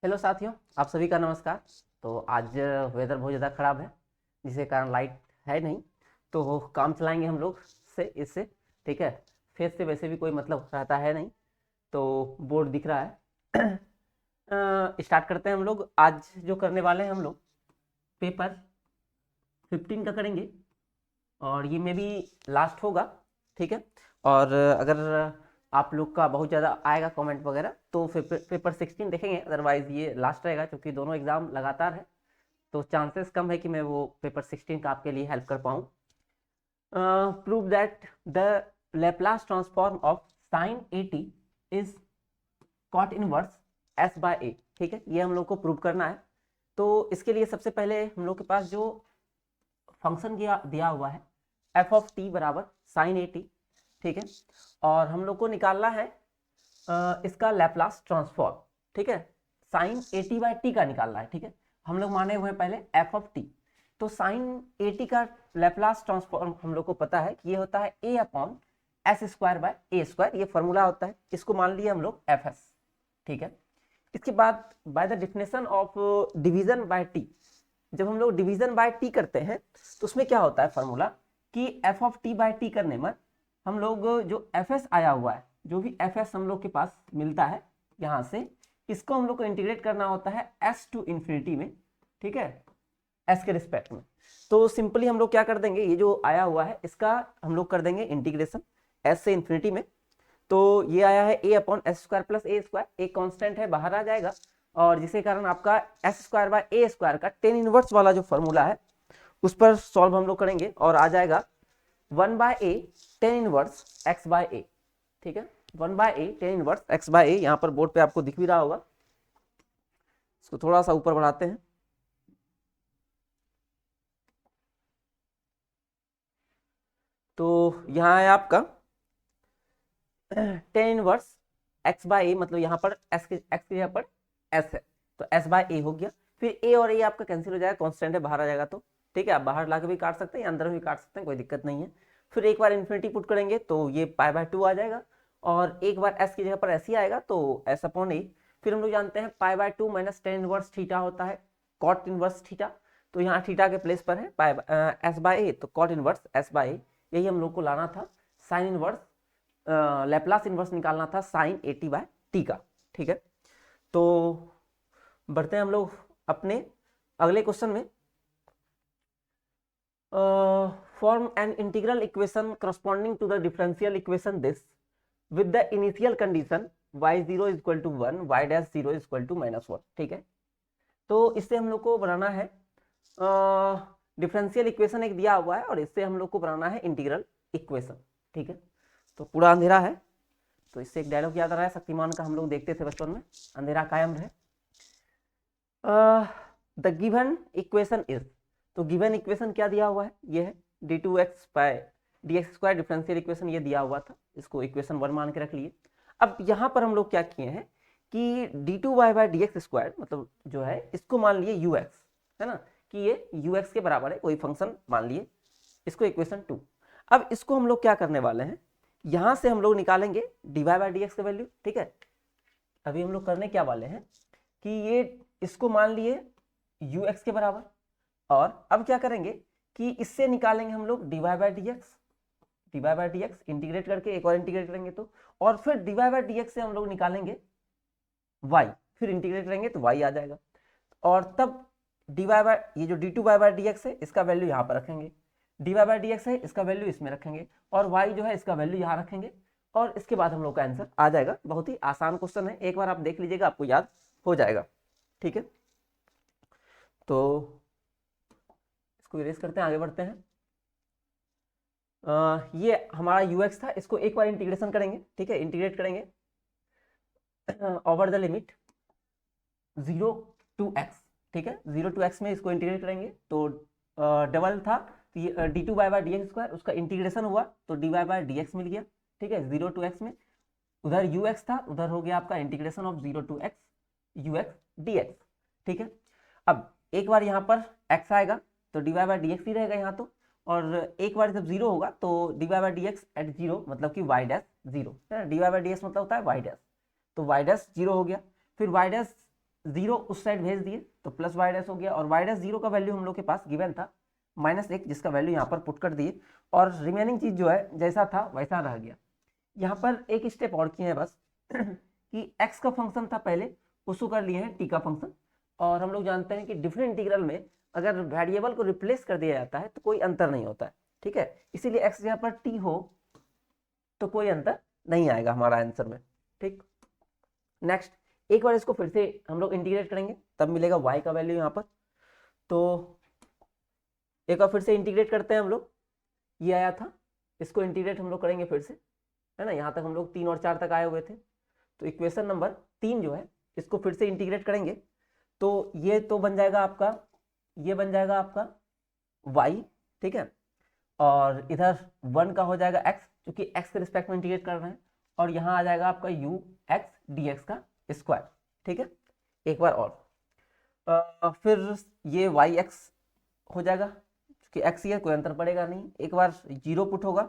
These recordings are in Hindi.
हेलो साथियों, आप सभी का नमस्कार। तो आज वेदर बहुत ज़्यादा ख़राब है, जिसके कारण लाइट है नहीं, तो वो काम चलाएंगे हम लोग से इससे। ठीक है, फेस से वैसे भी कोई मतलब रहता है नहीं, तो बोर्ड दिख रहा है। स्टार्ट करते हैं हम लोग। आज जो करने वाले हैं हम लोग पेपर 15 का करेंगे, और ये में भी लास्ट होगा। ठीक है, और अगर आप लोग का बहुत ज़्यादा आएगा कमेंट वगैरह तो पेपर 16 देखेंगे, अदरवाइज ये लास्ट रहेगा, क्योंकि दोनों एग्जाम लगातार है, तो चांसेस कम है कि मैं वो पेपर 16 का आपके लिए हेल्प कर पाऊँ। Prove that the Laplace transform of sine a t is cot inverse s by a. ठीक है, ये हम लोग को प्रूव करना है। तो इसके लिए सबसे पहले हम लोग के पास जो फंक्शन दिया हुआ है एफ ऑफ टी बराबर साइन ए टी। ठीक है, और हम लोग को निकालना है इसका लैपलास ट्रांसफॉर्म। ठीक है, sine a t by t का निकालना है। ठीक है, हम लोग माने हुए हैं पहले एफ ऑफ टी, तो साइन ए टी का लैपलास ट्रांसफॉर्म हम लोग को पता है कि ये होता है a upon s square by a square, ये फॉर्मूला होता है, इसको मान लिया हम लोग एफ एस। ठीक है, इसके बाद by the definition of division bye T, जब हम लोग डिवीजन बाय टी करते हैं तो उसमें क्या होता है फॉर्मूला कि f of t by t करने में हम लोग जो एफ एस आया हुआ है, जो भी एफ एस हम लोग के पास मिलता है यहाँ से, इसको हम लोग को इंटीग्रेट करना होता है एस टू इन्फिनिटी में। ठीक है, एस के रिस्पेक्ट में। तो सिंपली हम लोग क्या कर देंगे, ये जो आया हुआ है इसका हम लोग कर देंगे इंटीग्रेशन एस से इन्फिनिटी में। तो ये आया है a upon s square plus A square, एक कांस्टेंट है बाहर आ जाएगा, और जिसके कारण आपका S square by a square का टेन इनवर्स वाला जो फॉर्मूला है उस पर सॉल्व हम लोग करेंगे, और आ जाएगा 1 bye A tan inverse x bye a. ठीक है, 1 बाय ए टेन इनवर्स एक्स बाय ए, यहाँ पर बोर्ड पे आपको दिख भी रहा होगा। इसको थोड़ा सा ऊपर बढ़ाते हैं। तो यहाँ है आपका टेन इनवर्स एक्स बाय ए, मतलब यहाँ पर एक्स की जगह पर एस है, तो एस बाय ए हो गया। फिर ए और ए आपका कैंसिल हो जाएगा, कांस्टेंट है बाहर आ जाएगा, तो ठीक है, आप बाहर ला के भी काट सकते हैं या अंदर भी काट सकते हैं, कोई दिक्कत नहीं है। फिर एक बार इन्फिनिटी पुट करेंगे तो ये पाई बाय 2 आ जाएगा, और एक बार एस की जगह पर एस ही आएगा, तो एस अपॉन ए। फिर हम लोग जानते हैं pi by 2 minus tan inverse theta होता है कॉट इनवर्स थीटा, तो यहाँ थीटा के प्लेस पर है पाई एस बाय ए, तो कॉट इनवर्स एस बाय ए, यही हम लोग को लाना था। साइन इनवर्स लैप्लास इनवर्स निकालना था sine a t by t का। ठीक है, तो बढ़ते हैं हम लोग अपने अगले क्वेश्चन में। Form an integral equation corresponding to the differential equation this with the initial condition y0 is equal to 1, y dash 0 is equal to -1। ठीक है, तो इससे हम लोग को बनाना है डिफरेंशियल इक्वेशन एक दिया हुआ है, और इससे हम लोग को बनाना है इंटीग्रल इक्वेशन। ठीक है, तो पूरा अंधेरा है, तो इससे एक डायलॉग याद आ रहा है शक्तिमान का, हम लोग देखते थे बचपन में, अंधेरा कायम रहे। द गिवन इक्वेशन इज, तो गिवन इक्वेशन क्या दिया हुआ है, ये है d two x by d x square, differential equation ये दिया हुआ था, इसको इक्वेशन 1 मान के रख लिए। अब यहाँ पर हम लोग क्या किए हैं कि d two y by d x square, मतलब जो है इसको मान लिए यू एक्स, है ना, कि ये यू एक्स के बराबर है, कोई फंक्शन मान लिए, इसको इक्वेशन 2। अब इसको हम लोग क्या करने वाले हैं, यहाँ से हम लोग निकालेंगे d y by d x का वैल्यू। ठीक है, अभी हम लोग करने क्या वाले हैं कि ये इसको मान लिए यू एक्स के बराबर, और अब क्या करेंगे कि इससे निकालेंगे हम लोग d y by d x, d y by d x integrate करके एक और इंटीग्रेट करेंगे तो, और फिर d y by d x से हम लोग निकालेंगे y, फिर इंटीग्रेट करेंगे तो y आ जाएगा, और तब डी वाई बाय ये जो d two y by d x है इसका वैल्यू यहाँ पर रखेंगे, d y by d x है इसका वैल्यू इसमें रखेंगे, और y जो है इसका वैल्यू यहाँ रखेंगे, और इसके बाद हम लोग का आंसर आ जाएगा। बहुत ही आसान क्वेश्चन है, एक बार आप देख लीजिएगा आपको याद हो जाएगा। ठीक है, तो इसको इरेज करते हैं, आगे बढ़ते हैं। ये हमारा यूएक्स था, इसको एक बार इंटीग्रेशन करेंगे। ठीक है, इंटीग्रेट करेंगे over the limit 0 to x. ठीक है, 0 टू एक्स में इसको इंटीग्रेट करेंगे तो डबल था, d two y by d x square, उसका इंटीग्रेशन हुआ तो d y by d x मिल गया। ठीक है, 0 टू एक्स में उधर यू एक्स था, उधर हो गया आपका integration of 0 to x u x d x. ठीक है, अब एक बार यहाँ पर x आएगा तो d y by d x ही रहेगा यहाँ तो, और एक बार जब 0 होगा तो d y by d x at 0, मतलब कि y डैश 0 है ना, d y by d x मतलब होता है y डैश, तो y डैश 0 हो गया। फिर y डैश जीरो उस साइड भेज दिए तो प्लस वाई डैश हो गया, और वाई डैश जीरो का वैल्यू हम लोग के पास गिवन था -1, जिसका वैल्यू यहाँ पर पुट कर दिए, और रिमेनिंग चीज जो है जैसा था वैसा रह गया। यहाँ पर एक स्टेप और किए हैं बस कि x का फंक्शन था पहले, उसको कर लिए हैं t का फंक्शन, और हम लोग जानते हैं कि डिफरेंट इंटीग्रल में अगर वेरिएबल को रिप्लेस कर दिया जाता है तो कोई अंतर नहीं होता है, ठीक है, इसीलिए x यहाँ पर t हो तो कोई अंतर नहीं आएगा हमारा आंसर में, ठीक। नेक्स्ट, एक बार इसको फिर से हम लोग इंटीग्रेट करेंगे तब मिलेगा y का वैल्यू यहाँ पर, तो एक बार फिर से इंटीग्रेट करते हैं हम लोग, ये आया था, इसको इंटीग्रेट हम लोग करेंगे फिर से, है ना, यहाँ तक हम लोग 3 और 4 तक आए हुए थे, तो इक्वेशन नंबर 3 जो है इसको फिर से इंटीग्रेट करेंगे तो ये तो बन जाएगा आपका, ये बन जाएगा आपका y, ठीक है, और इधर 1 का हो जाएगा x, क्योंकि x के रिस्पेक्ट में इंटीग्रेट कर रहे हैं, और यहाँ आ जाएगा आपका ux dx का स्क्वायर, ठीक है। एक बार और फिर ये yx हो जाएगा, क्योंकि x ये कोई अंतर पड़ेगा नहीं, एक बार 0 पुट होगा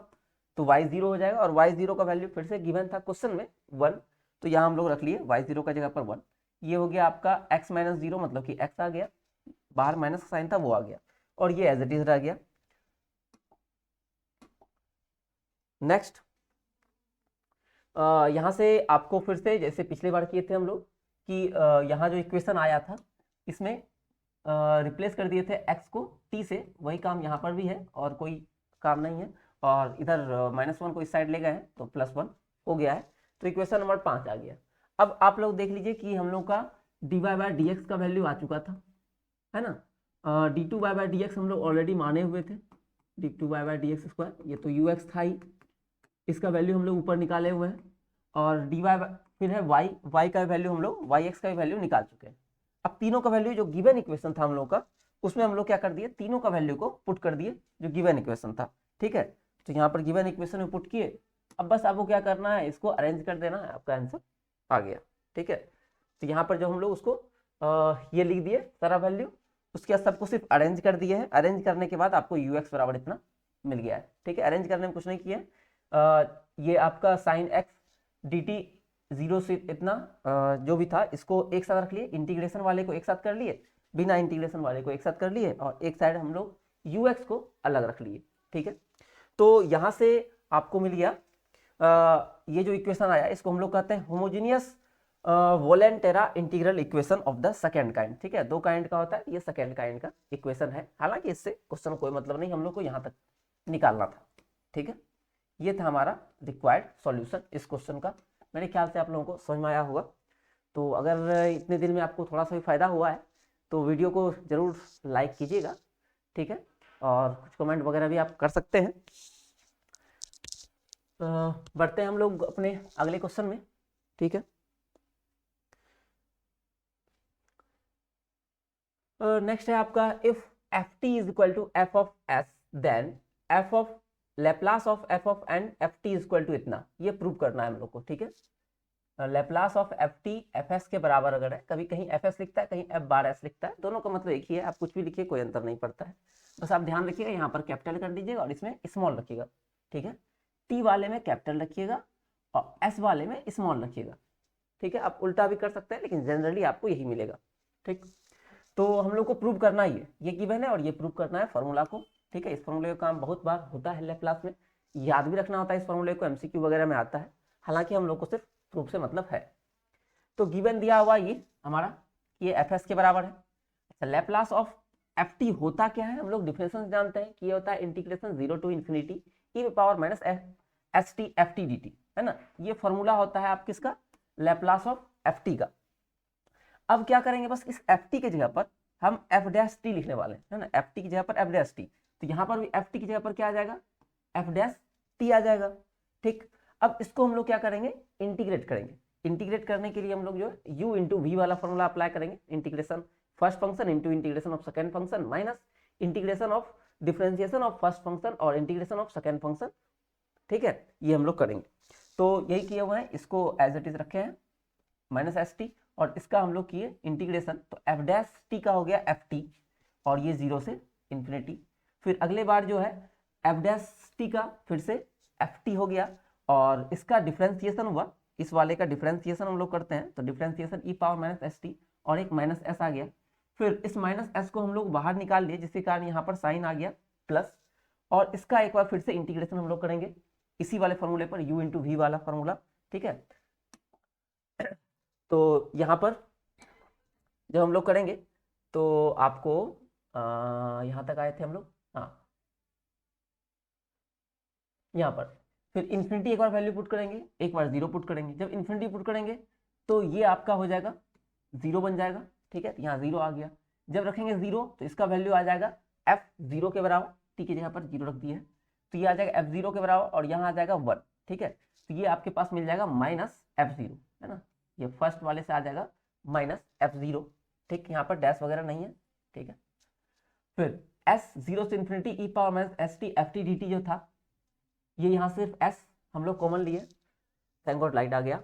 तो y 0 हो जाएगा, और y 0 का वैल्यू फिर से गिवन था क्वेश्चन में 1, तो यहाँ हम लोग रख लिए y 0 का जगह पर 1, ये हो गया आपका x माइनस 0, मतलब कि x आ गया, बाहर माइनस का साइन था वो आ गया, और ये एज इट इज रह गया। नेक्स्ट, यहाँ से आपको फिर से जैसे पिछली बार किए थे हम लोग कि यहाँ जो इक्वेशन आया था इसमें रिप्लेस कर दिए थे x को t से, वही काम यहाँ पर भी है और कोई काम नहीं है, और इधर -1 को इस साइड ले गए हैं तो +1 हो गया है, तो इक्वेशन नंबर 5 आ गया। अब आप लोग देख लीजिए कि हम लोग का dy/dx का वैल्यू आ चुका था, है ना, d2/dx हम लोग ऑलरेडी माने हुए थे, d2/dx स्क्वायर, ये तो ux था ही, इसका वैल्यू हम लोग ऊपर निकाले हुए हैं, और dy फिर है y का वैल्यू हम लोग yx का वैल्यू निकाल चुके हैं। अब तीनों का वैल्यू जो गिवन इक्वेशन था हम लोग का, उसमें हम लोग क्या कर दिए, तीनों का वैल्यू को पुट कर दिए जो गिवन इक्वेशन था, ठीक है, तो यहाँ पर गिवन इक्वेशन में पुट किए, अब बस आपको क्या करना है, इसको अरेंज कर देना है, आपका आंसर आ गया, ठीक है। तो यहाँ पर जो हम लोग उसको ये लिख दिए सारा वैल्यू, उसके बाद सबको सिर्फ अरेंज कर दिए हैं, अरेंज करने के बाद आपको ux बराबर इतना मिल गया है, ठीक है, अरेंज करने में कुछ नहीं किया, ये आपका साइन x dt 0 से इतना जो भी था इसको एक साथ रख लिए, इंटीग्रेशन वाले को एक साथ कर लिए, बिना इंटीग्रेशन वाले को एक साथ कर लिए, और एक साइड हम लोग ux को अलग रख लिए, ठीक है। तो यहाँ से आपको मिल गया ये जो इक्वेशन आया इसको हम लोग कहते हैं homogeneous Volterra integral equation of the second kind, ठीक है, 2 काइंड का होता है, ये सेकेंड काइंड का इक्वेशन है, हालांकि इससे क्वेश्चन कोई मतलब नहीं, हम लोग को यहाँ तक निकालना था, ठीक है। ये था हमारा रिक्वायर्ड सॉल्यूशन इस क्वेश्चन का, मेरे ख्याल से आप लोगों को समझ में आया होगा। तो अगर इतने दिन में आपको थोड़ा सा भी फायदा हुआ है तो वीडियो को जरूर लाइक कीजिएगा, ठीक है, और कुछ कमेंट वगैरह भी आप कर सकते हैं। बढ़ते हैं हम लोग अपने अगले क्वेश्चन में, ठीक है। नेक्स्ट है आपका if ft is equal to f of s then f of Laplace of f of and ft is equal to इतना, ये प्रूव करना है हम लोग को, ठीक है। लेप्लास ऑफ ft fs के बराबर अगर है, कभी कहीं fs लिखता है कहीं f बार s लिखता है, दोनों का मतलब एक ही है, आप कुछ भी लिखिए कोई अंतर नहीं पड़ता है, बस आप ध्यान रखिएगा यहाँ पर कैपिटल कर दीजिएगा और इसमें स्मॉल रखिएगा, ठीक है, t वाले में कैपिटल रखिएगा और s वाले में स्मॉल रखिएगा, ठीक है। आप उल्टा भी कर सकते हैं लेकिन जनरली आपको यही मिलेगा, ठीक। तो हम लोग को प्रूव करना ही है, ये गिवन है और ये प्रूव करना है फॉर्मूला को, ठीक है। इस फॉर्मूले का काम बहुत बार होता है लैप्लास में, याद भी रखना होता है इस फॉर्मूले को, एमसीक्यू वगैरह में आता है, हालांकि हम लोग को सिर्फ प्रूफ से मतलब है। तो गिवन दिया हुआ ये हमारा ये एफ एस के बराबर है। अच्छा, लैप्लास ऑफ एफ टी होता क्या है, हम लोग डिफरेंशियल जानते हैं कि ये होता है integration 0 to infinity e power minus s t f t d t, है ना, ये फॉर्मूला होता है आप किसका, लैप्लास ऑफ एफ टी का। अब क्या करेंगे, बस इस एफ टी की जगह पर हम एफ डैश टी लिखने वाले हैं, है ना, एफ टी की जगह पर एफ डैश टी, तो यहाँ पर भी एफ टी की जगह पर क्या आ जाएगा, एफ डैश टी आ जाएगा, ठीक। अब इसको हम लोग क्या करेंगे, इंटीग्रेट करेंगे, इंटीग्रेट करने के लिए हम लोग जो है u इंटू वी वाला फॉर्मूला अप्लाई करेंगे, integration first function into integration of second function minus integration of differentiation of first function और इंटीग्रेशन ऑफ सेकेंड फंक्शन, ठीक है, ये हम लोग करेंगे। तो यही किए हुए हैं, इसको एज इट इज रखे हैं माइनस एस टी, और इसका हम लोग किए इंटीग्रेशन, तो एफ डैश टी का हो गया एफ टी और ये 0 से इन्फिनिटी, फिर अगले बार जो है एफ डैश टी का फिर से एफ टी हो गया, और इसका डिफरेंशिएशन हुआ, इस वाले का डिफरेंशिएशन हम लोग करते हैं, तो डिफरेंशिएशन ई पावर माइनस एस टी और एक माइनस एस आ गया। फिर इस माइनस एस को हम लोग बाहर निकाल लिए, जिसके कारण यहाँ पर साइन आ गया प्लस, और इसका एक बार फिर से इंटीग्रेशन हम लोग करेंगे इसी वाले फॉर्मूले पर, u इंटू वी वाला फॉर्मूला, ठीक है। तो यहाँ पर जब हम लोग करेंगे तो आपको यहाँ तक आए थे हम लोग, हाँ यहाँ पर फिर इन्फिनिटी एक बार वैल्यू पुट करेंगे, एक बार जीरो पुट करेंगे। जब इन्फिनिटी पुट करेंगे तो ये आपका हो जाएगा जीरो बन जाएगा, ठीक है। तो यहाँ जीरो आ गया। जब रखेंगे जीरो तो इसका वैल्यू आ जाएगा एफ जीरो के बराबर, टी की जगह पर जीरो रख दिया है, तो ये आ जाएगा एफ जीरो के बराबर, और यहाँ आ जाएगा वन, ठीक है। तो ये आपके पास मिल जाएगा माइनस एफ जीरो, है ना। ये फर्स्ट वाले से आ जाएगा माइनस एफ जीरो, ठीक। यहाँ पर डैश वगैरह नहीं है, ठीक है। फिर एस जीरो से infinity e power minus s t f t d t जो था, ये यहाँ सिर्फ s हम लोग कॉमन लिए, थैंक गॉड लाइट आ गया।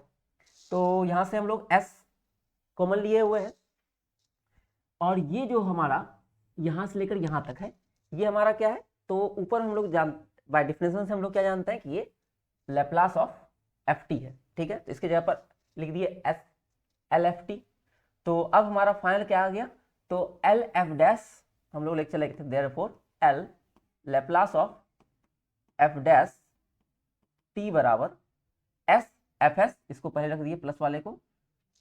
तो यहाँ से हम लोग s कॉमन लिए हुए हैं, और ये जो हमारा यहाँ से लेकर यहाँ तक है, ये हमारा क्या है, तो ऊपर हम लोग बाय डिफिनेशन से हम लोग क्या जानते हैं कि ये लैप्लास ऑफ एफ टी है, ठीक है। तो इसके जगह पर लिख दिए एस एल एफ टी। तो अब हमारा फाइनल क्या आ गया, तो एल एफ डैश हम लोग लेक्चर लिखे थे, therefore L Laplace of F dash T बराबर एस एफ एस, इसको पहले रख दिए प्लस वाले को,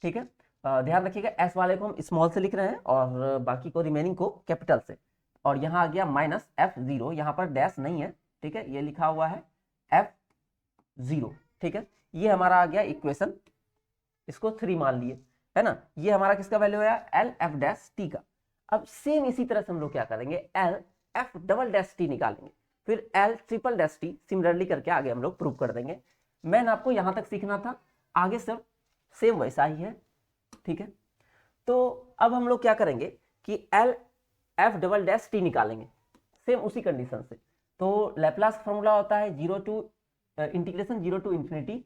ठीक है। ध्यान रखिएगा एस वाले को हम स्मॉल से लिख रहे हैं और बाकी को रिमेनिंग को कैपिटल से, और यहाँ आ गया माइनस एफ जीरो, यहाँ पर डैश नहीं है, ठीक है, ये लिखा हुआ है एफ जीरो, ठीक है। ये हमारा आ गया इक्वेशन, इसको 3 मान लिए, है ना। ये हमारा किसका वैल्यू आया, एल एफ डैश टी का। अब सेम इसी तरह से हम लोग क्या करेंगे, L F double dash T निकालेंगे, फिर L triple dash T, similarly करके आगे हम लोग प्रूव कर देंगे। मैन आपको यहां तक सीखना था, आगे सब सेम वैसा ही है, ठीक है। तो अब हम लोग क्या करेंगे कि L F double dash T निकालेंगे सेम उसी कंडीशन से। तो लैप्लास फॉर्मूला होता है zero to integration zero to infinity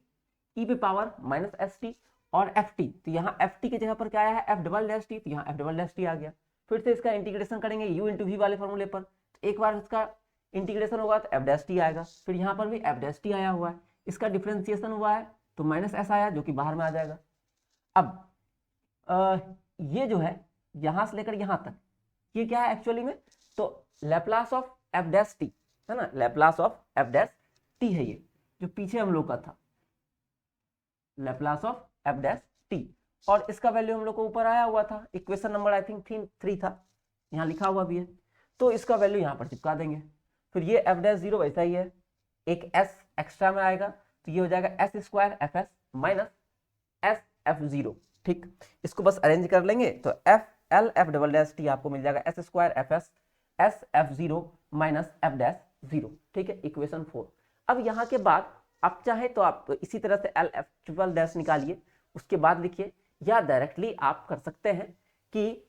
e पे पावर माइनस एस टी और एफ टी। तो यहाँ एफ टी की जगह पर क्या आया है, एफ डबल डैश टी, तो यहाँ एफ डबल डैश टी आ गया। फिर से इसका इंटीग्रेशन करेंगे यू इंटू वी वाले फॉर्मूले पर, एक बार इसका इंटीग्रेशन होगा तो एफ डैश टी आएगा, फिर यहाँ पर भी एफ डैश टी आया हुआ है, इसका डिफरेंशिएशन हुआ है तो माइनस एस आया जो कि बाहर में आ जाएगा। अब ये जो है यहाँ से लेकर यहाँ तक ये क्या है एक्चुअली में, तो Laplace of F dash T, है ना, Laplace of F dash T है ये जो पीछे हम लोग का था, Laplace of F dash T, और इसका वैल्यू हम लोग को ऊपर आया हुआ था, इक्वेशन नंबर आई थिंक 3 था, यहाँ लिखा हुआ भी है, तो इसका वैल्यू यहाँ पर चिपका देंगे। फिर ये एफ डैश जीरो वैसा ही है, एक एस एक्स्ट्रा में आएगा, तो ये हो जाएगा S square F S minus S F zero, ठीक। इसको बस अरेंज कर लेंगे तो F L F double dash T आपको मिल जाएगा S square F S S F zero minus F dash zero, ठीक है, इक्वेशन 4। अब यहाँ के बाद आप चाहे तो आप इसी तरह से एल एफ ट्रिपल डैश निकालिए, उसके बाद लिखिए, या डायरेक्टली आप कर सकते हैं कि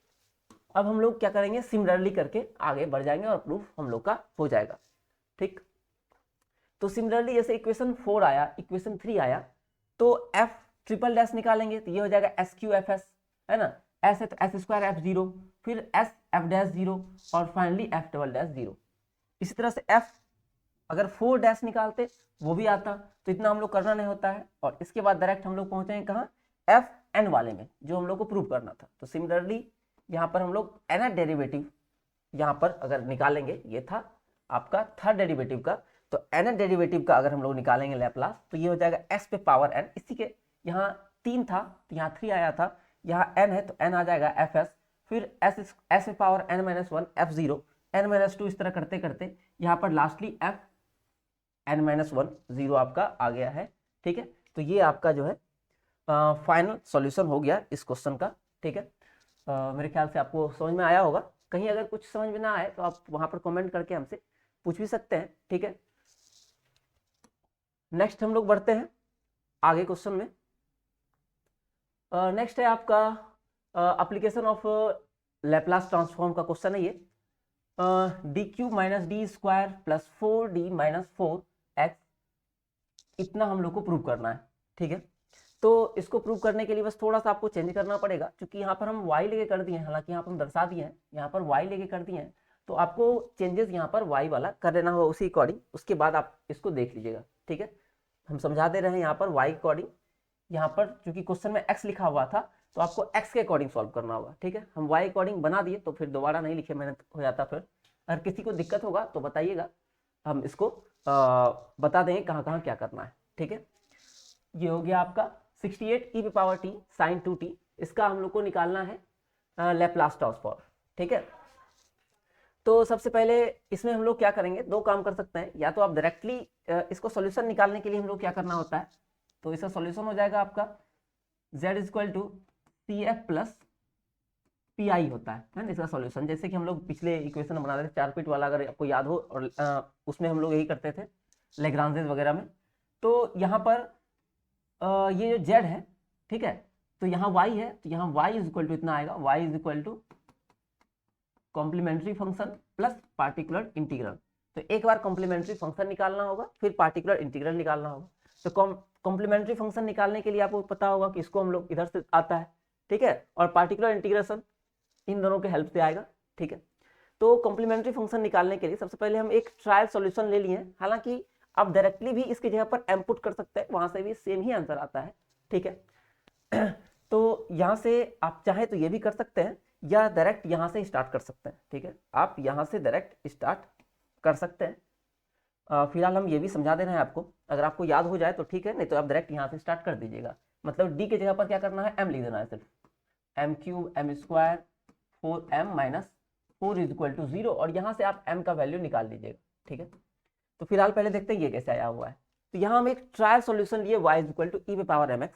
अब हम लोग क्या करेंगे, सिमिलरली करके आगे बढ़ जाएंगे और प्रूफ हम लोग का हो जाएगा, ठीक। तो सिमिलरली जैसे इक्वेशन 4 आया, इक्वेशन 3 आया, तो एफ ट्रिपल डैश निकालेंगे तो ये हो जाएगा एस क्यू एफ एस, है ना, एस है तो एस स्क्वायर एफ जीरो, फिर एस एफ डैश जीरो, और finally F double dash zero. इसी तरह से एफ अगर 4 डैश निकालते वो भी आता, तो इतना हम लोग करना नहीं होता है, और इसके बाद डायरेक्ट हम लोग पहुंचेंगे कहाँ, एफ एन वाले में जो हम लोग को प्रूव करना था। तो सिमिलरली यहाँ पर हम लोग एन डेरिवेटिव यहाँ पर अगर निकालेंगे, ये था आपका थर्ड डेरिवेटिव का, तो एन डेरिवेटिव का अगर हम लोग निकालेंगे लैप्लास, तो ये हो जाएगा एस पे पावर एन, इसी के यहाँ 3 था तो यहाँ 3 आया था, यहाँ एन है तो एन आ जाएगा एफ एस, फिर एस पे power n minus one f zero, n minus two, इस तरह करते करते यहाँ पर lastly f n minus one zero आपका आ गया है, ठीक है। तो ये आपका जो है फाइनल सॉल्यूशन हो गया इस क्वेश्चन का, ठीक है। मेरे ख्याल से आपको समझ में आया होगा, कहीं अगर कुछ समझ में ना आए तो आप वहां पर कमेंट करके हमसे पूछ भी सकते हैं, ठीक है। नेक्स्ट हम लोग बढ़ते हैं आगे क्वेश्चन में। नेक्स्ट है आपका एप्लीकेशन ऑफ लैप्लास ट्रांसफॉर्म का क्वेश्चन है ये, D cube minus D square plus 4d minus 4x, इतना हम लोग को प्रूव करना है, ठीक है। तो इसको प्रूव करने के लिए बस थोड़ा सा आपको चेंज करना पड़ेगा, क्योंकि यहाँ पर हम y लेके कर दिए हैं, हालांकि यहाँ पर हम दर्शा दिए हैं, यहाँ पर y लेके कर दिए हैं, तो आपको चेंजेस यहाँ पर y वाला कर देना होगा उसी अकॉर्डिंग, उसके बाद आप इसको देख लीजिएगा, ठीक है। हम समझा दे रहे हैं यहाँ पर y अकॉर्डिंग, यहाँ पर चूंकि क्वेश्चन में x लिखा हुआ था तो आपको x के अकॉर्डिंग सॉल्व करना होगा, ठीक है। हम y अकॉर्डिंग बना दिए तो फिर दोबारा नहीं लिखे, मेहनत हो जाता। फिर अगर किसी को दिक्कत होगा तो बताइएगा, हम इसको बता देंगे कहाँ कहाँ क्या करना है, ठीक है। ये हो गया आपका 68 e power t sin 2t, इसका हम लोग को निकालना है लैप्लास ट्रांसफॉर्म, ठीक है। तो सबसे पहले इसमें हम लोग क्या करेंगे, दो काम कर सकते हैं। या तो आप डायरेक्टली इसको सॉल्यूशन निकालने के लिए हम लोग क्या करना होता है, तो इसका सॉल्यूशन हो जाएगा आपका z equal to c f plus p i होता है ना इसका सॉल्यूशन। जैसे कि हम लोग पिछले इक्वेशन बना रहे थे 4 फीट वाला, अगर आपको याद हो, और उसमें हम लोग यही करते थे लेग्रांजेस वगैरह में। तो यहाँ पर ये जो z है, ठीक है, तो यहाँ y है, तो यहाँ y इज इक्वल टू इतना आएगा, y is equal to complementary function plus particular integral. तो एक बार कॉम्प्लीमेंट्री फंक्शन निकालना होगा, फिर पार्टिकुलर इंटीग्रल निकालना होगा। तो कॉम्प्लीमेंट्री फंक्शन निकालने के लिए आपको पता होगा कि इसको हम लोग इधर से आता है, ठीक है, और पार्टिकुलर इंटीग्रेशन इन दोनों के हेल्प से आएगा, ठीक है। तो कॉम्प्लीमेंट्री फंक्शन निकालने के लिए सबसे पहले हम एक ट्रायल सॉल्यूशन ले लिए हैं। हालांकि आप डायरेक्टली भी इसकी जगह पर एम पुट कर सकते हैं, वहां से भी सेम ही आंसर आता है, ठीक है। तो यहाँ से आप चाहे तो ये भी कर सकते हैं, या डायरेक्ट यहाँ से स्टार्ट कर सकते हैं, ठीक है। आप यहाँ से डायरेक्ट स्टार्ट कर सकते हैं। फिलहाल हम ये भी समझा दे रहे हैं आपको, अगर आपको याद हो जाए तो ठीक है, नहीं तो आप डायरेक्ट यहाँ से स्टार्ट कर दीजिएगा। मतलब डी के जगह पर क्या करना है, एम लिख देना है, सिर्फ m cube m square 4m minus 4 is equal to 0, और यहाँ से आप m का वैल्यू निकाल लीजिएगा, ठीक है। तो फिलहाल पहले देखते हैं ये कैसे आया हुआ है। तो यहाँ हम एक ट्रायल सॉल्यूशन लिए y is equal to e power mx,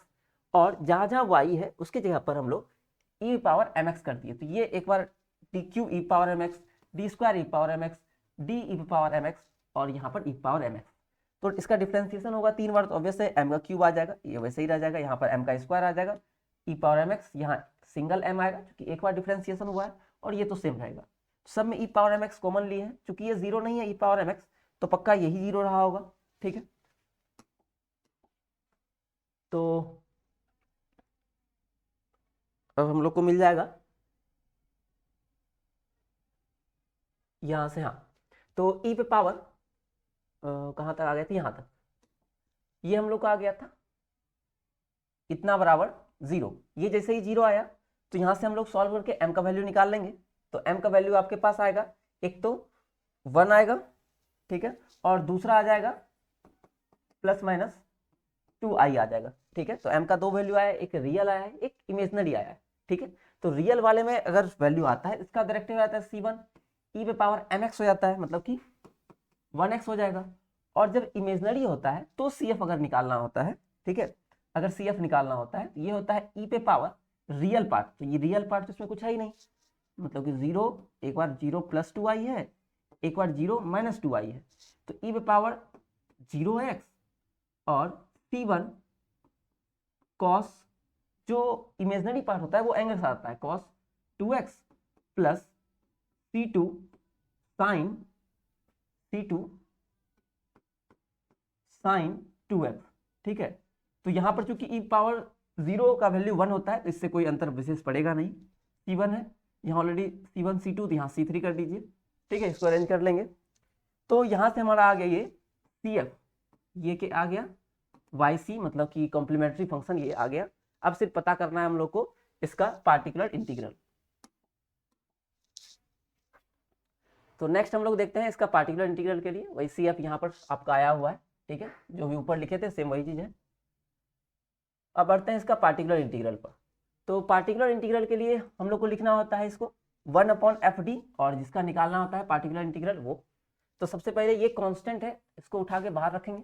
और जहाँ जहाँ y है उसके जगह पर हम लोग ई पावर mx कर दिए। तो ये एक बार d cube e power mx, d square e power mx, d e power mx, और यहाँ पर ई पावर mx। तो इसका डिफ्रेंसिएशन होगा 3 बार, तो ऑब्वियसली m का क्यूब आ जाएगा, ये वैसे ही रह जाएगा, यहाँ पर m का स्क्वायर आ जाएगा, ई पावर mx, यहाँ सिंगल m आएगा क्योंकि एक बार डिफ्रेंसिएशन हुआ है, और ये तो सेम रहेगा। सब में ई पावर mx कॉमन लिए हैं, चूंकि ये 0 नहीं है ई पावर mx, तो पक्का यही 0 रहा होगा, ठीक है। तो अब हम लोग को मिल जाएगा यहां से, हाँ। तो ई पे पावर कहां तक आ गया था, यहां तक, ये हम लोग का आ गया था इतना बराबर 0। ये जैसे ही 0 आया तो यहां से हम लोग सॉल्व करके m का वैल्यू निकाल लेंगे। तो m का वैल्यू आपके पास आएगा, एक तो 1 आएगा, ठीक है, और दूसरा आ जाएगा प्लस माइनस 2i आ जाएगा, ठीक है। तो m का दो वैल्यू आया, एक रियल आया है, एक इमेजनरी आया है, ठीक है। तो रियल वाले में अगर वैल्यू आता है, इसका डायरेक्ट हो जाता है c1 ई पे पावर mx हो जाता है, मतलब कि 1x हो जाएगा। और जब इमेजनरी होता है तो cf अगर निकालना होता है, ठीक है, अगर cf निकालना होता है तो ये होता है ई पे पावर रियल पार्ट। तो ये रियल पार्ट तो इसमें कुछ है ही नहीं, मतलब कि 0, एक बार 0 प्लस 2i है, एक बार 0 माइनस 2i है। तो ई पे पावर 0x और c1 cos, जो इमेजनरी पार्ट होता है वो एंगल से आता है, cos 2x plus c2 sin sin 2x, ठीक है। तो यहाँ पर चूंकि ई पावर 0 का वैल्यू 1 होता है, तो इससे कोई अंतर विशेष पड़ेगा नहीं। c1 है, यहाँ ऑलरेडी c1 c2, तो यहाँ c3 कर दीजिए, ठीक है, इसको अरेंज कर लेंगे। तो यहाँ से हमारा आ गया ये cf, ये के आ गया yc, मतलब कि कॉम्प्लीमेंट्री फंक्शन ये आ गया। अब सिर्फ पता करना है हम लोग को इसका पार्टिकुलर इंटीग्रल। तो नेक्स्ट हम लोग देखते हैं इसका पार्टिकुलर इंटीग्रल के लिए, वही cf यहाँ पर आपका आया हुआ है, ठीक है, जो भी ऊपर लिखे थे सेम वही चीज है। अब बढ़ते हैं इसका पार्टिकुलर इंटीग्रल पर। तो पार्टिकुलर इंटीग्रल के लिए हम लोग को लिखना होता है इसको 1/fd, और जिसका निकालना होता है पार्टिकुलर इंटीग्रल वो। तो सबसे पहले ये कांस्टेंट है, इसको उठा के बाहर रखेंगे,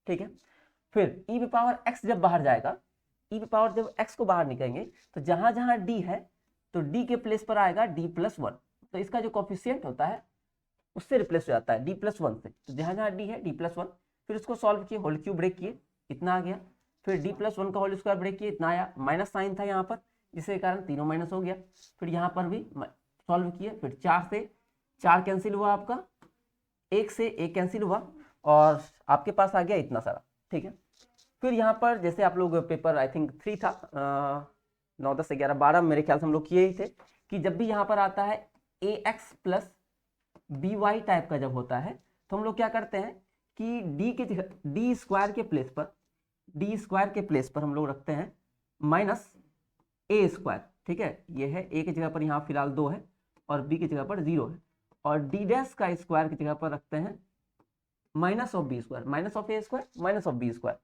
ठीक है। फिर ई पे पावर x जब बाहर जाएगा, ई पे पावर जब x को बाहर निकालेंगे, तो जहां जहां d है तो d के प्लेस पर आएगा d+1। तो इसका जो कोफिशिएंट होता है उससे रिप्लेस हो जाता है d+1 से। तो जहां जहां d है d+1, फिर उसको सॉल्व किए, होल क्यूब ब्रेक किए, इतना आ गया। फिर d+1 का होल स्क्वायर ब्रेक किए, इतना आया, माइनस साइन था यहाँ पर, जिसके कारण तीनों माइनस हो गया। फिर यहाँ पर भी सॉल्व किए, फिर 4 से 4 कैंसिल हुआ, आपका 1 से 1 कैंसिल हुआ, और आपके पास आ गया इतना सारा, ठीक है। फिर यहाँ पर जैसे आप लोग पेपर आई थिंक 3 था, 9, 10, 11, 12 मेरे ख्याल से हम लोग किए ही थे, कि जब भी यहाँ पर आता है ax प्लस by टाइप का जब होता है, तो हम लोग क्या करते हैं कि डी स्क्वायर के प्लेस पर हम लोग रखते हैं माइनस ए स्क्वायर, ठीक है, ये है ए की जगह पर यहाँ फिलहाल 2 है और बी की जगह पर 0 है, और डी डैश का स्क्वायर की जगह पर रखते हैं minus of b square, minus of a square minus of b square,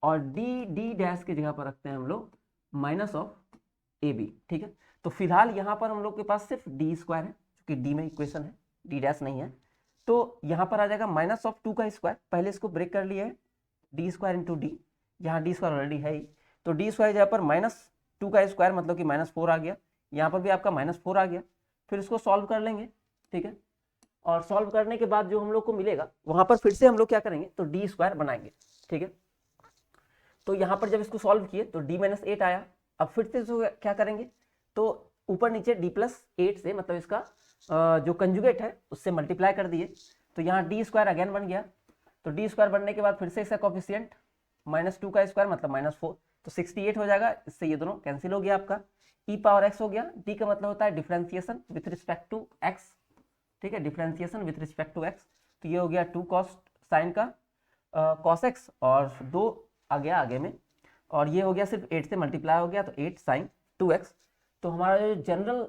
और डी डी डैश की जगह पर रखते हैं हम लोग माइनस ऑफ ए बी, ठीक है। तो फिलहाल यहाँ पर हम लोग के पास सिर्फ डी स्क्वायर है, क्योंकि डी में इक्वेशन है, डी डैश नहीं है, तो यहाँ पर आ जाएगा माइनस ऑफ 2 का स्क्वायर, पहले इसको ब्रेक कर लिया है, डी स्क्वायर इंटू डी, यहाँ डी स्क्वायर ऑलरेडी है ही, तो डी स्क्वायर जगह पर -2 का स्क्वायर मतलब कि -4 आ गया, यहाँ पर भी आपका -4 आ गया, फिर इसको सॉल्व कर लेंगे, ठीक है, और सॉल्व करने के बाद जो हम लोग को मिलेगा वहाँ पर फिर से हम लोग क्या करेंगे, तो डी स्क्वायर बनाएंगे, ठीक है। तो यहाँ पर जब इसको सॉल्व किए तो d - 8 आया, अब फिर से इसको क्या करेंगे, तो ऊपर नीचे d+8 से मतलब इसका जो कंजुगेट है उससे मल्टीप्लाई कर दिए, तो यहाँ डी स्क्वायर अगेन बन गया, तो डी स्क्वायर बनने के बाद फिर से इसका कोफिशिएंट -2 का स्क्वायर मतलब -4, तो 68 हो जाएगा, इससे ये दोनों कैंसिल हो गया आपका, e⁻x हो गया, डी का मतलब होता है differentiation with respect to x, ठीक है, differentiation with respect to x, तो ये हो गया 2 cos साइन का cos x और 2 आ गया आगे में, और ये हो गया सिर्फ 8 से मल्टीप्लाई हो गया, तो 8 sin 2x। तो हमारा जो जनरल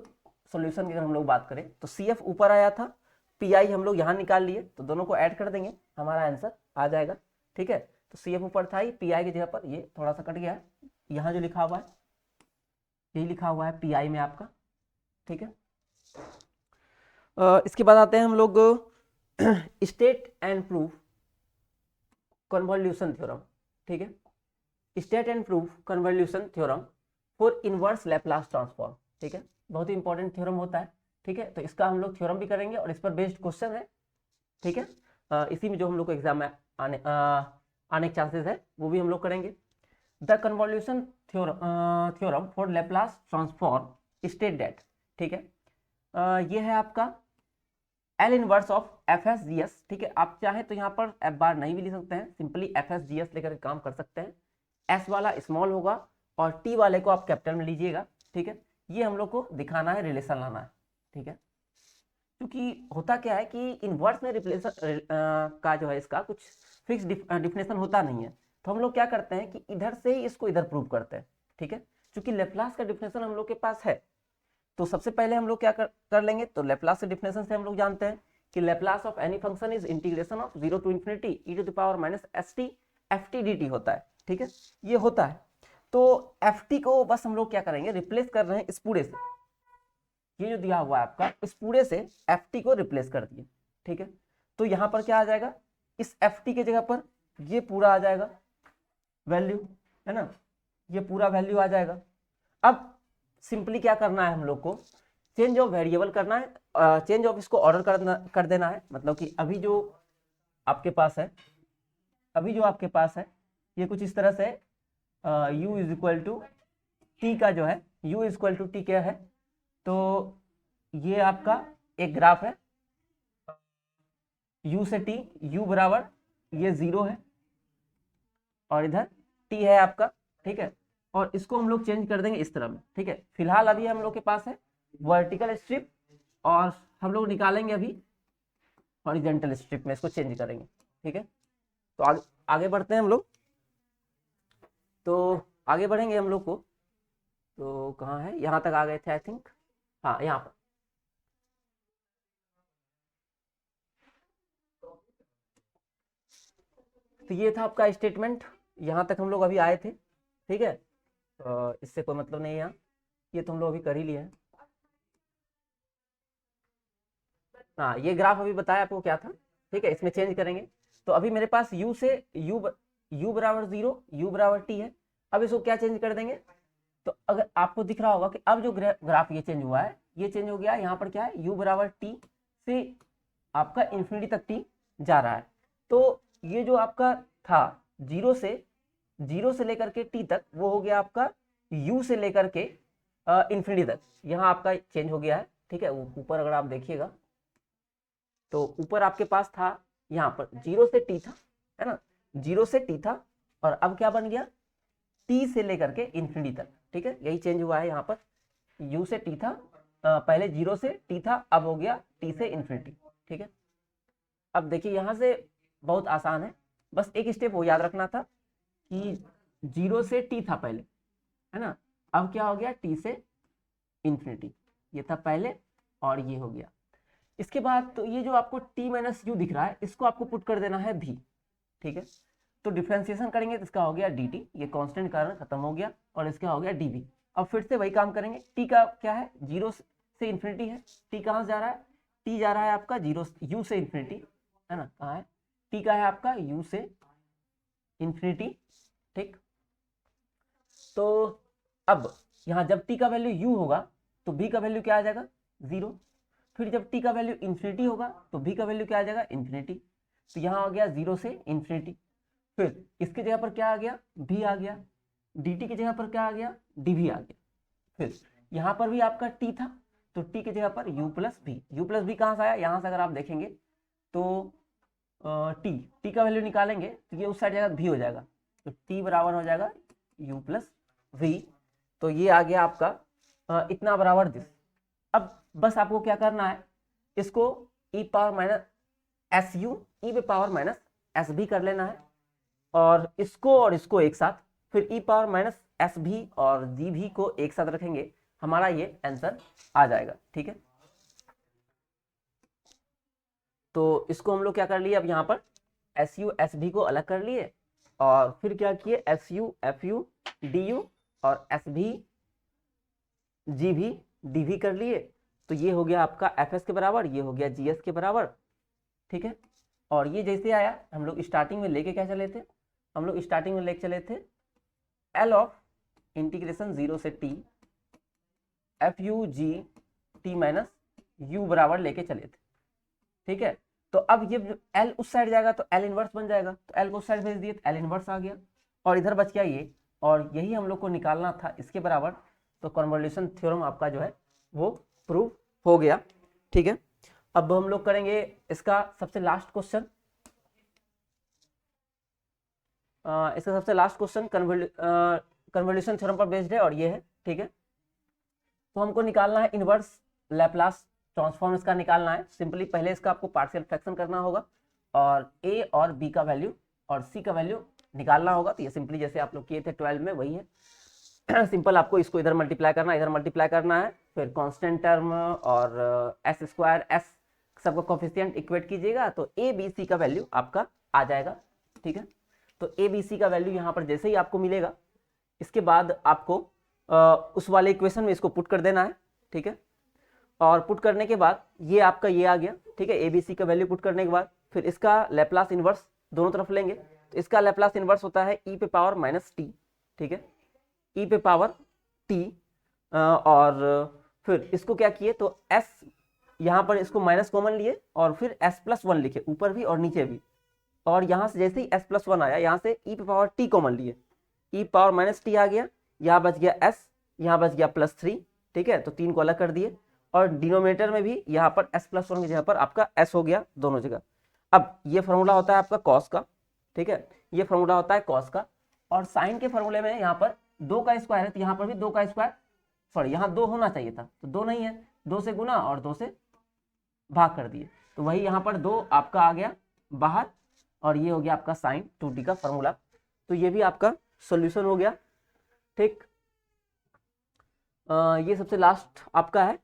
सॉल्यूशन की अगर हम लोग बात करें तो CF ऊपर आया था, PI हम लोग यहाँ निकाल लिए, तो दोनों को ऐड कर देंगे, हमारा आंसर आ जाएगा, ठीक है। तो CF ऊपर था ही, PI की जगह पर ये थोड़ा सा कट गया है, यहाँ जो लिखा हुआ है यही लिखा हुआ है PI में आपका, ठीक है। इसके बाद आते हैं हम लोग state and proof convolution theorem, ठीक है, state and proof convolution theorem for inverse Laplace transform, ठीक है, बहुत ही इंपॉर्टेंट थ्योरम होता है, ठीक है। तो इसका हम लोग थ्योरम भी करेंगे और इस पर बेस्ड क्वेश्चन है, ठीक है, इसी में जो हम लोग को एग्जाम में आने के चांसेस है वो भी हम लोग करेंगे। The convolution theorem for Laplace transform state that, ठीक है, ये है आपका L इनवर्स ऑफ FSGS, ठीक है, आप चाहें तो यहाँ पर F बार नहीं भी लिख सकते हैं, सिंपली FSGS लेकर काम कर सकते हैं, S वाला स्मॉल होगा और T वाले को आप कैपिटल में लीजिएगा, ठीक है, ये हम लोग को दिखाना है, रिलेशन लाना है, ठीक है, क्योंकि होता क्या है कि इनवर्स में रिप्लेशन का जो है इसका कुछ फिक्स डिफिनेशन होता नहीं है, तो हम लोग क्या करते हैं कि इधर से ही इसको इधर प्रूव करते हैं, ठीक है, क्योंकि लेप्लास का डिफिनेशन हम लोग के पास है, तो सबसे पहले हम लोग क्या कर लेंगे, तो लेप्लास के डिफिनेशन से हम लोग जानते हैं कि Laplace of any function is integration of 0 to ∞ e⁻ st ft होता है, ठीक है, ये होता है। तो ft को बस हम लोग क्या करेंगे, रिप्लेस कर रहे हैं इस पूरे से, ये जो दिया हुआ है आपका इस पूरे से ft को रिप्लेस कर दिए, ठीक है, तो यहाँ पर क्या आ जाएगा, इस ft के जगह पर ये पूरा आ जाएगा वैल्यू, है ना, ये पूरा वैल्यू आ जाएगा। अब सिंपली क्या करना है हम लोग को, चेंज ऑफ वेरिएबल करना है, चेंज ऑफ इसको ऑर्डर कर देना है, मतलब कि अभी जो आपके पास है, ये कुछ इस तरह से u is equal to t का जो है, u is equal to t क्या है, तो ये आपका एक ग्राफ है u से t, u बराबर ये 0 है और इधर t है आपका, ठीक है, और इसको हम लोग चेंज कर देंगे इस तरह में, ठीक है। फिलहाल अभी हम लोग के पास है वर्टिकल स्ट्रिप और हम लोग निकालेंगे अभी हॉरिजॉन्टल स्ट्रिप में, इसको चेंज करेंगे, ठीक है। तो आगे बढ़ते हैं हम लोग, तो आगे बढ़ेंगे हम लोग को, तो कहाँ है, यहाँ तक आ गए थे आई थिंक, हाँ यहाँ पर, तो ये था आपका स्टेटमेंट, यहाँ तक हम लोग अभी आए थे, ठीक है, इससे कोई मतलब नहीं है यहाँ, ये तो हम लोग अभी कर ही लिए हैं। हाँ ये ग्राफ अभी बताया आपको क्या था, ठीक है, इसमें चेंज करेंगे, तो अभी मेरे पास u से u बराबर 0, u बराबर t है, अब इसको क्या चेंज कर देंगे, तो अगर आपको दिख रहा होगा कि अब जो ग्राफ ये चेंज हुआ है, ये चेंज हो गया, यहाँ पर क्या है u बराबर t से आपका इंफिनिटी तक t जा रहा है, तो ये जो आपका था 0 से लेकर के t तक, वो हो गया आपका u से लेकर के इंफिनिटी तक, यहाँ आपका चेंज हो गया है, ठीक है। ऊपर अगर आप देखिएगा तो ऊपर आपके पास था यहाँ पर 0 से t था, है ना, 0 से t था, और अब क्या बन गया t से लेकर के इंफिनिटी तक, ठीक है, यही चेंज हुआ है, यहाँ पर u से t था, पहले 0 से t था, अब हो गया t से इंफिनिटी, ठीक है। अब देखिए यहाँ से बहुत आसान है, बस एक स्टेप वो याद रखना था कि 0 से t था पहले, है ना, अब क्या हो गया, टी से इन्फिनिटी, ये था पहले और ये हो गया। इसके बाद तो ये जो आपको टी माइनस यू दिख रहा है इसको आपको पुट कर देना है भी, ठीक है। तो डिफ्रेंसिएशन करेंगे तो इसका हो गया डी टी, ये कॉन्स्टेंट कारण खत्म हो गया, और इसका हो गया डी वी। अब फिर से वही काम करेंगे, टी का क्या है, जीरो से इन्फिनिटी है, टी कहाँ जा रहा है, टी जा रहा है आपका जीरो यू से इन्फिनिटी, है ना, कहाँ है, टी का है आपका यू से इन्फिनिटी, ठीक। तो अब यहाँ जब टी का वैल्यू यू होगा तो बी का वैल्यू क्या आ जाएगा, जीरो। फिर जब टी का वैल्यू इन्फिनिटी होगा तो बी का वैल्यू क्या आ जाएगा, इन्फिनिटी। तो यहाँ आ गया जीरो से इन्फिनिटी। फिर इसकी जगह पर क्या आ गया, भी आ गया, dt की जगह पर क्या आ गया, dv आ गया। फिर यहाँ पर भी आपका t था तो t की जगह पर u प्लस भी, u प्लस भी कहाँ से आया, यहाँ से अगर आप देखेंगे तो t का वैल्यू निकालेंगे तो ये उस साइड जाएगा भी हो जाएगा, तो t बराबर हो जाएगा u प्लस वी। तो ये आ गया आपका इतना बराबर दिस। अब बस आपको क्या करना है, इसको e power minus S U ई पे पावर माइनस एस भी कर लेना है, और इसको एक साथ, फिर e पावर माइनस एस भी और जी भी को एक साथ रखेंगे, हमारा ये आंसर आ जाएगा, ठीक है। तो इसको हम लोग क्या कर लिए, अब यहाँ पर एस यू एस भी को अलग कर लिए, और फिर क्या किए, S U F U D you और एस भी जी भी डी भी कर लिए। तो ये हो गया आपका एफ एस के बराबर, ये हो गया जी एस के बराबर, ठीक है। और ये जैसे आया, हम लोग स्टार्टिंग में लेके क्या चले थे, हम लोग स्टार्टिंग में लेके चले थे एल ऑफ इंटीग्रेशन जीरो से T F you G T minus you बराबर लेके चले थे, ठीक है। तो अब ये एल उस साइड जाएगा तो एल इनवर्स बन जाएगा, तो एल को उस साइड भेज दिए तो एल इनवर्स आ गया, और इधर बच गया ये, और यही हम लोग को निकालना था इसके बराबर। तो कन्वोल्यूशन थ्योरम आपका जो है वो प्रूव हो गया, ठीक है। अब हम लोग करेंगे इसका सबसे लास्ट क्वेश्चन, इसका सबसे लास्ट क्वेश्चन कन्वोल्यूशन थ्योरम पर बेस्ड है, और ये है, ठीक है। तो हमको निकालना है इनवर्स लैप्लास ट्रांसफॉर्म, इसका निकालना है। सिंपली पहले इसका आपको पार्शियल फ्रैक्शन करना होगा, और ए और बी का वैल्यू और सी का वैल्यू निकालना होगा। तो ये सिंपली जैसे आप लोग किए थे 12 में वही है। सिंपल आपको इसको इधर मल्टीप्लाई करना है, इधर मल्टीप्लाई करना है, फिर कांस्टेंट टर्म और एस स्क्वायर एस सबका कोफिशिएंट इक्वेट कीजिएगा, तो ए बी सी का वैल्यू आपका आ जाएगा, ठीक है। तो ए बी सी का वैल्यू यहाँ पर जैसे ही आपको मिलेगा, इसके बाद आपको उस वाले इक्वेशन में इसको पुट कर देना है, ठीक है। और पुट करने के बाद ये आपका ये आ गया, ठीक है। ए बी सी का वैल्यू पुट करने के बाद फिर इसका लैप्लास इनवर्स दोनों तरफ लेंगे, तो इसका लैप्लास इनवर्स होता है ई पे पावर माइनस टी, ठीक है, ई पे पावर टी। और फिर इसको क्या किए, तो एस यहाँ पर इसको माइनस कॉमन लिए, और फिर एस प्लस वन लिखे ऊपर भी और नीचे भी, और यहाँ से जैसे ही एस प्लस वन आया, यहाँ से ई पे पावर टी कॉमन लिए, ई पावर माइनस टी आ गया, यहाँ बच गया एस, यहाँ बच गया प्लस थ्री, ठीक है। तो तीन को अलग कर दिए, और डिनोमिनेटर में भी यहाँ पर एस प्लस वन की जगह पर आपका एस हो गया दोनों जगह। अब ये फॉर्मूला होता है आपका कॉस का, ठीक है, ये फॉर्मूला होता है कॉस का। और साइन के फॉर्मूले में यहाँ पर दो का स्क्वायर है, तो यहाँ पर भी दो का स्क्वायर, सॉरी यहाँ दो होना चाहिए था, तो दो नहीं है, दो से गुना और दो से भाग कर दिए, तो वही यहाँ पर दो आपका आ गया बाहर, और ये हो गया आपका साइन 2t का फॉर्मूला। तो ये भी आपका सॉल्यूशन हो गया, ठीक। ये सबसे लास्ट आपका है।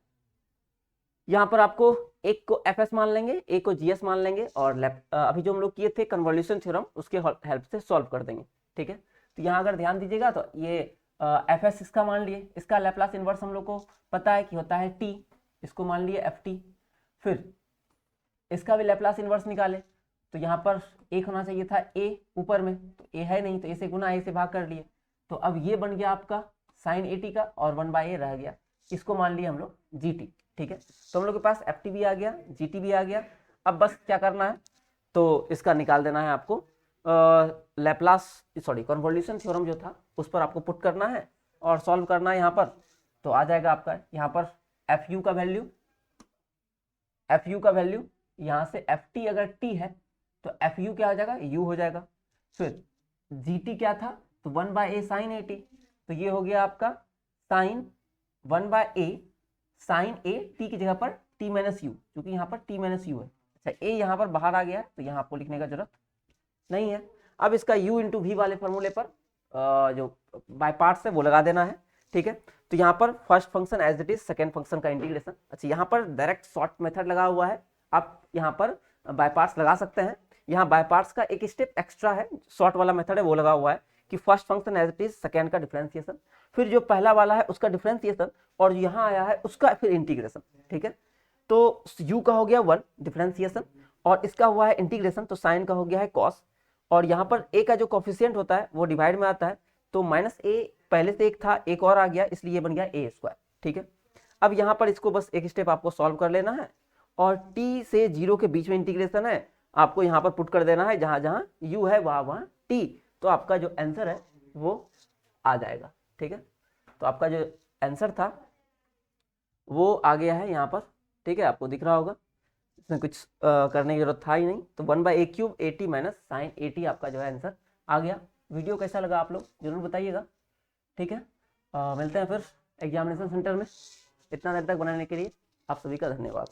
यहाँ पर आपको एक को एफ एस मान लेंगे, एक को जी एस मान लेंगे, और अभी जो हम लोग किए थे कन्वोल्यूशन थ्योरम उसके हेल्प से सॉल्व कर देंगे, ठीक है। तो यहाँ अगर ध्यान दीजिएगा तो ये एफ एस इसका मान लिए, इसका लैप्लास इनवर्स हम लोग को पता है कि होता है टी, इसको मान लिए एफ टी। फिर इसका भी लैप्लास इनवर्स निकाले, तो यहाँ पर एक होना चाहिए था ए ऊपर में, तो ए है नहीं, तो ए से गुना ए से भाग कर लिए, तो अब ये बन गया आपका साइन ए टी का, और 1/a रह गया, इसको मान लिए हम लोग जी टी, ठीक है। तो हम लोग के पास एफ टी भी आ गया, जी टी भी आ गया। अब बस क्या करना है, तो इसका निकाल देना है आपको लैप्लास सॉरी कन्वोल्यूशन थ्योरम जो था उस पर आपको पुट करना है और सॉल्व करना है यहाँ पर। तो आ जाएगा आपका यहाँ पर एफ यू का वैल्यू, एफ यू का वैल्यू यहाँ से एफ टी अगर टी है तो एफ यू क्या हो जाएगा, यू हो जाएगा। फिर जी टी क्या था, तो 1/a साइन ए टी, तो ये हो गया आपका sign 1/a sign a T की जगह पर टी माइनस यू, क्योंकि यहाँ पर टी माइनस यू है। अच्छा ए यहाँ पर बाहर आ गया है, तो यहाँ आपको लिखने का जरूरत नहीं है। अब इसका u इंटू वी वाले फॉर्मूले पर जो बाय पार्ट्स है वो लगा देना है, ठीक है। तो यहाँ पर first function as it is, second function का इंटीग्रेशन। अच्छा, यहाँ पर डायरेक्ट शॉर्ट मेथड लगा हुआ है, आप यहाँ पर बाय पार्ट्स लगा सकते हैं। यहाँ बाय पार्ट्स का एक स्टेप एक्स्ट्रा है, शॉर्ट वाला मेथड है वो लगा हुआ है कि first function as it is, second का डिफरेंशिएशन, फिर जो पहला वाला है उसका डिफरेंशिएशन, और यहाँ आया है उसका फिर इंटीग्रेशन, ठीक है। तो u का हो गया 1 डिफरेंशिएशन, और इसका हुआ है इंटीग्रेशन, तो साइन का हो गया है कॉस, और यहाँ पर a का जो कोफिशिएंट होता है वो डिवाइड में आता है, तो -a पहले से एक था, एक और आ गया, इसलिए ये बन गया a², ठीक है। अब यहाँ पर इसको बस एक स्टेप आपको सॉल्व कर लेना है, और t से 0 के बीच में इंटीग्रेशन है, आपको यहाँ पर पुट कर देना है, जहाँ जहाँ u है वहाँ वहाँ t, तो आपका जो आंसर है वो आ जाएगा, ठीक है। तो आपका जो आंसर था वो आ गया है यहाँ पर, ठीक है, आपको दिख रहा होगा, इसमें कुछ करने की जरूरत था ही नहीं। तो 1/a³ 80 माइनस साइन 80 आपका जो है आंसर आ गया। वीडियो कैसा लगा आप लोग जरूर बताइएगा, ठीक है। मिलते हैं फिर एग्जामिनेशन सेंटर में। इतना देर तक बनाने के लिए आप सभी का धन्यवाद।